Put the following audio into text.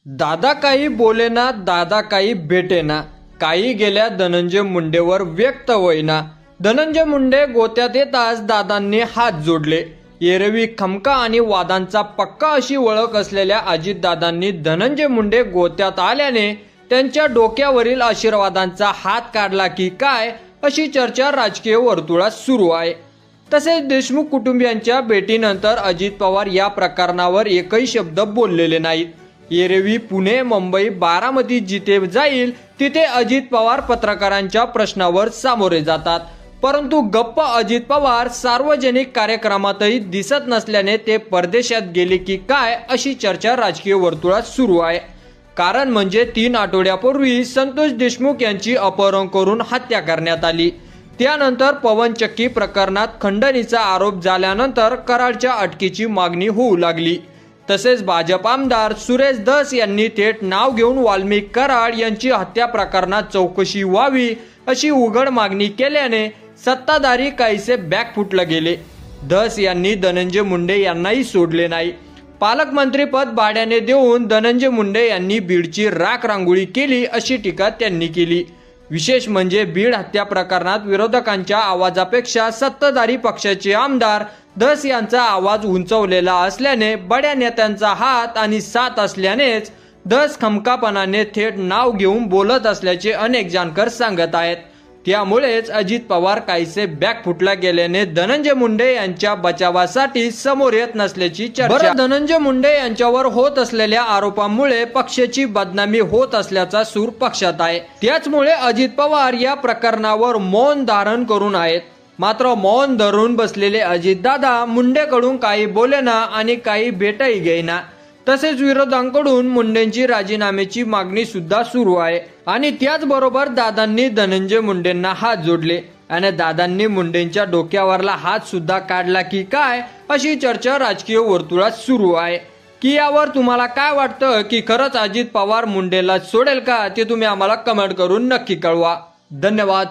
दादा काही बोलेना, दादा काही भेटेना, काही गेल्या धनंजय मुंडेवर व्यक्त होईना। धनंजय मुंडे गोत्यात येताच दादांनी हात जोडले। एरवी खमका आणि वादांचा पक्का अशी ओळख असलेल्या अजितदादांनी धनंजय मुंडे गोत्यात आल्याने त्यांच्या डोक्यावरील आशीर्वादांचा हात काढला की काय अशी चर्चा राजकीय वर्तुळात सुरू आहे। तसेच देशमुख कुटुंबियांच्या भेटीनंतर अजित पवार या प्रकरणावर एकही शब्द बोललेले नाहीत। एरवी पुणे, मुंबई, बारामती जिथे जाईल तिथे अजित पवार पत्रकारांच्या प्रश्नावर सामोरे जातात, परंतु गप्प अजित पवार सार्वजनिक कार्यक्रमातही दिसत नसल्याने ते परदेशात गेले की काय अशी चर्चा राजकीय वर्तुळात सुरू आहे। कारण म्हणजे 3 आठवड्यापूर्वी संतोष देशमुख यांची अपहरण करून हत्या करण्यात आली। त्यानंतर पवन चक्की प्रकरणात खंडणीचा आरोप झाल्यानंतर कराडच्या अटकेची मागणी होऊ लागली। तसेच भाजप आमदार सुरेश धस यांनी थेट नाव घेऊन वाल्मिक कराड यांची हत्या प्रकरणात चौकशी व्हावी अशी उघड मागणी केल्याने सत्ताधारी काहीसे बॅकफुटला गेले। धस यांनी धनंजय मुंडे यांनाही सोडले नाही। पालकमंत्रीपद भाड्याने देऊन धनंजय मुंडे यांनी बीडची राख रांगोळी केली अशी टीका त्यांनी केली। विशेष म्हणजे बीड हत्या प्रकरणात विरोधकांच्या आवाजापेक्षा सत्ताधारी पक्षाचे आमदार धस यांचा आवाज उंचवलेला असल्याने बड्या नेत्यांचा हात आणि साथ असल्यानेच धस खमकापणाने थेट नाव घेऊन बोलत असल्याचे अनेक जाणकार सांगत आहेत। त्यामुळेच अजित पवार काहीसे बॅकफुटला गेल्याने धनंजय मुंडे यांच्या बचावासाठी समोर येत नसल्याची चर्चा। धनंजय मुंडे यांच्यावर होत असलेल्या आरोपांमुळे पक्षाची बदनामी होत असल्याचा सूर पक्षात आहे। त्याचमुळे अजित पवार या प्रकरणावर मौन धारण करून आहेत। मात्र मौन धरून बसलेले अजितदादा मुंडेकडून काही बोलेना आणि काही भेटही घेईना। तसेच विरोधकांकडून मुंडेंची राजीनाम्याची मागणी सुद्धा सुरू आहे आणि त्याचबरोबर दादांनी धनंजय मुंडेंना हात जोडले आणि दादांनी मुंडेंच्या डोक्यावरला हात सुद्धा काढला की काय अशी चर्चा राजकीय वर्तुळात सुरू आहे। की यावर तुम्हाला काय वाटतं की खरंच अजित पवार मुंडेला सोडेल का ते तुम्ही आम्हाला कमेंट करून नक्की कळवा। धन्यवाद।